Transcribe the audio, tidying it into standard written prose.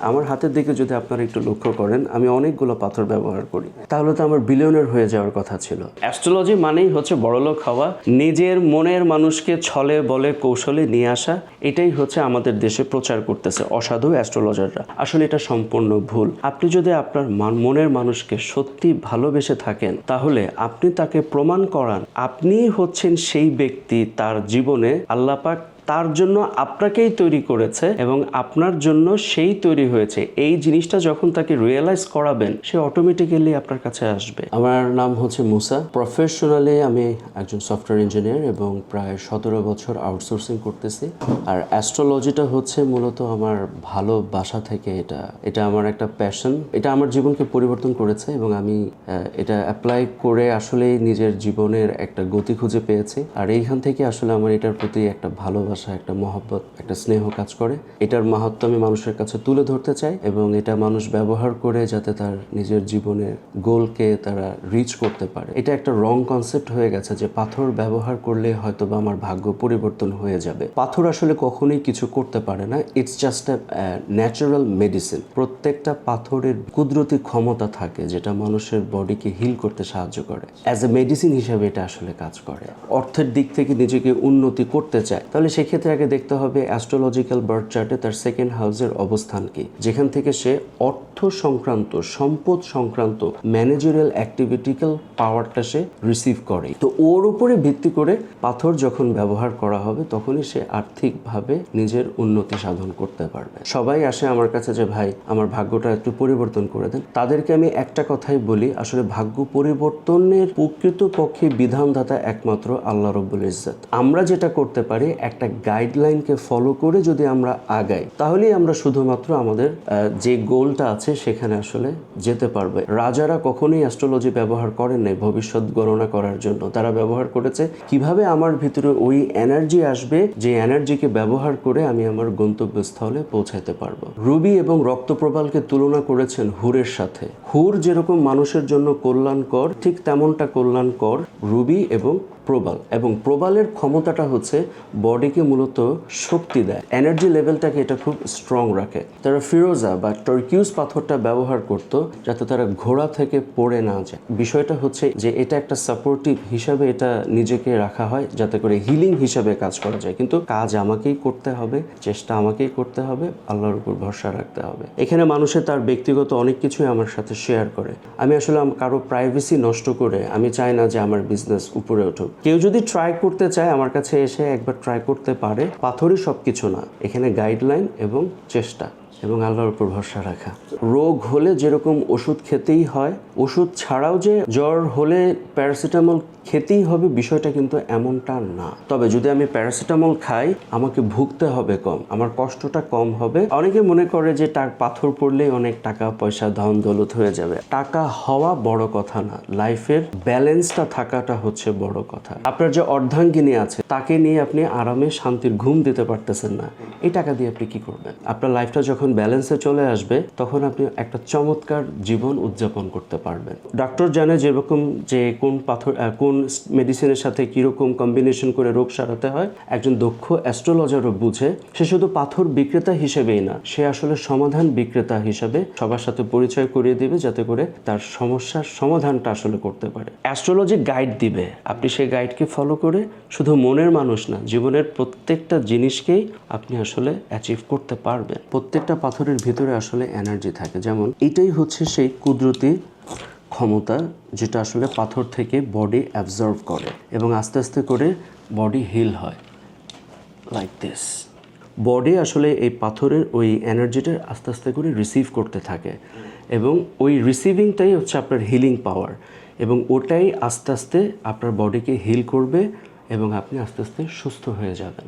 আমার হাতের দিকে যদি আপনারা একটু লক্ষ্য করেন, আমি অনেকগুলো পাথর ব্যবহার করি, তাহলে তো আমার বিলিয়নার হয়ে যাওয়ার কথা ছিল। অ্যাস্ট্রোলজি মানেই হচ্ছে বড়লোক হওয়া, নিজের মনের মানুষকে ছলে বলে কৌশলে নিয়ে আসা। এটাই হচ্ছে আমাদের দেশে প্রচার করতেছে অসাধু অ্যাস্ট্রোলজাররা। আসলে এটা সম্পূর্ণ ভুল। আপনি যদি আপনার মনের মানুষকে সত্যি ভালোবেসে থাকেন, তাহলে আপনি তাকে প্রমাণ করান আপনি হচ্ছেন সেই ব্যক্তি, তার জীবনে আল্লাহ পাক তার জন্য আপনাকেই তৈরি করেছে এবং আপনার জন্য সেই তৈরি হয়েছে। এই জিনিসটা যখন তাকে রিয়েলাইজ করাবেন, সে অটোমেটিক্যালি আপনার কাছে আসবে। আমার নাম হচ্ছে মুসা। প্রফেশনালি আমি একজন সফটওয়্যার ইঞ্জিনিয়ার এবং প্রায় 17 বছর আউটসোর্সিং করতেছি। আর অ্যাস্ট্রোলজিটা হচ্ছে মূলত আমার ভালোবাসা থেকে, এটা আমার একটা প্যাশন। এটা আমার জীবনকে পরিবর্তন করেছে এবং আমি এটা অ্যাপ্লাই করে আসলেই নিজের জীবনের একটা গতি খুঁজে পেয়েছি। আর এইখান থেকে আসলে আমার এটার প্রতি একটা ভালোবাসা, একটা মহব্বত, একটা স্নেহ কাজ করে। এটার মাহাত্ম আমি মানুষের কাছে তুলে ধরতে চাই এবং এটা মানুষ ব্যবহার করে যাতে তার নিজের জীবনের গোলকে তারা রিচ করতে পারে। এটা একটা রং কনসেপ্ট হয়ে গেছে যে পাথর ব্যবহার করলে হয়তো বা আমার ভাগ্য পরিবর্তন হয়ে যাবে। পাথর আসলে কখনোই কিছু করতে পারে না। It's just a natural medicine. প্রত্যেকটা পাথরের কুদরতি ক্ষমতা থাকে যেটা মানুষের বডিকে হিল করতে সাহায্য করে। অ্যাজ এ মেডিসিন হিসাবে এটা আসলে কাজ করে। অর্থের দিক থেকে নিজেকে উন্নতি করতে চায়, তাহলে সেক্ষেত্রে আগে দেখতে হবে অ্যাস্ট্রোলজিক্যাল বার্থ চার্টে তার সেকেন্ড হাউসের অবস্থান কি, যেখান থেকে সে অর্থ সংক্রান্ত, সম্পদ সংক্রান্ত ম্যানেজারিয়াল অ্যাক্টিভিটিক্যাল পাওয়ারটা সে রিসিভ করে। তো ওর উপরে ভিত্তি করে পাথর যখন ব্যবহার করা হবে, তখনই সে আর্থিকভাবে নিজের উন্নতি সাধন করতে পারবে। সবাই আসে আমার কাছে যে ভাই আমার ভাগ্যটা একটু পরিবর্তন করে দেন। তাদেরকে আমি একটা কথাই বলি, আসলে ভাগ্য পরিবর্তনের প্রকৃতপক্ষে বিধানদাতা একমাত্র আল্লাহ রব্বুল ইজ্জত। আমরা যেটা করতে পারি, একটা গাইডলাইনকে ফলো করে যদি আমরা আগাই, তাহলেই আমরা শুধুমাত্র আমাদের যে গোলটা আছে সেখানে আসলে যেতে পারবে। রাজারা কখনোই অ্যাস্ট্রোলজি ব্যবহার করেন নাই ভবিষ্যৎ গণনা করার জন্য। তারা ব্যবহার করেছে কিভাবে আমার ভিতরে ওই এনার্জি আসবে, যে এনার্জিকে ব্যবহার করে আমি আমার গন্তব্যস্থলে পৌঁছাতে পারবো। রুবি এবং রক্তপ্রবালকে তুলনা করেছেন হুরের সাথে। হুর যেরকম মানুষের জন্য কল্যাণকর, ঠিক তেমনটা কল্যাণকর রুবি এবং প্রবাল। এবং প্রবালের ক্ষমতাটা হচ্ছে বডিকে মূলত শক্তি দেয়, এনার্জি লেভেলটাকে এটা খুব স্ট্রং রাখে। তারা ফিরোজা বা টার্কিউস পাথরটা ব্যবহার করত যাতে তারা ঘোড়া থেকে পড়ে না যায়। বিষয়টা হচ্ছে যে এটা একটা সাপোর্টিভ হিসাবে এটা নিজেকে রাখা হয়, যাতে করে হিলিং হিসাবে কাজ করা যায়। কিন্তু কাজ আমাকেই করতে হবে, চেষ্টা আমাকেই করতে হবে, আল্লাহর উপর ভরসা রাখতে হবে। এখানে মানুষের তার ব্যক্তিগত অনেক কিছুই আমার সাথে শেয়ার করে। আমি আসলে কারো প্রাইভেসি নষ্ট করে আমি চাই না যে আমার বিজনেস উপরে উঠুক। কেউ যদি ট্রাই করতে চায় আমার কাছে এসে একবার ট্রাই করতে পারে। পাথরই সব কিছু না, এখানে গাইডলাইন এবং চেষ্টা এবং আল্লাহর উপর ভরসা রাখা। রোগ হলে যেরকম ওষুধ খেতেই হয়, ওষুধ ছাড়াও যে জ্বর হলে প্যারাসিটামল খেতেই হবে, বিষয়টা কিন্তু এমনটা না। তবে যদি আমি প্যারাসিটামল খাই, আমাকে ভুগতে হবে কম, আমার কষ্টটা কম হবে। অনেকে মনে করে যে পাথর পড়লেই অনেক টাকা পয়সা ধন দৌলত হয়ে যাবে। টাকা হওয়া বড় কথা না, লাইফের ব্যালেন্সটা থাকাটা হচ্ছে বড় কথা। আপনার যে অর্ধাঙ্গিনী আছে তাকে নিয়ে আপনি আরামে শান্তির ঘুম দিতে পারতেছেন না, এই টাকা দিয়ে আপনি কি করবেন? আপনার লাইফটা যখন ব্যালেন্সে চলে আসবে, তখন আপনি একটা চমৎকার জীবন উদযাপন করতে পারবেন। ডক্টর জানে যেরকম যে কোন পাথর কোন মেডিসিনের সাথে কিরকম কম্বিনেশন করে রোগ সারাতে হয়, একজন দক্ষ অ্যাস্ট্রোলজারও বুঝে। সে শুধু পাথর বিক্রেতা হিসেবেই না, সে আসলে সমাধান বিক্রেতা হিসাবে সবার সাথে পরিচয় করিয়ে দিবে, যাতে করে তার সমস্যার সমাধানটা আসলে করতে পারে। অ্যাস্ট্রোলজি গাইড দিবে, আপনি সেই গাইডকে ফলো করে শুধু মনের মানুষ না, জীবনের প্রত্যেকটা জিনিসকেই আপনি আসলে অ্যাচিভ করতে পারবেন। প্রত্যেকটা পাথরের ভিতরে আসলে এনার্জি থাকে। যেমন এটাই হচ্ছে সেই কুদরতি ক্ষমতা যেটা আসলে পাথর থেকে বডি অ্যাবজর্ব করে এবং আস্তে আস্তে করে বডি হিল হয়, লাইক দিস। বডি আসলে এই পাথরের ওই এনার্জিটা আস্তে আস্তে করে রিসিভ করতে থাকে এবং ওই রিসিভিংটাই হচ্ছে আপনার হিলিং পাওয়ার, এবং ওটাই আস্তে আস্তে আপনার বডিকে হিল করবে এবং আপনি আস্তে আস্তে সুস্থ হয়ে যাবেন।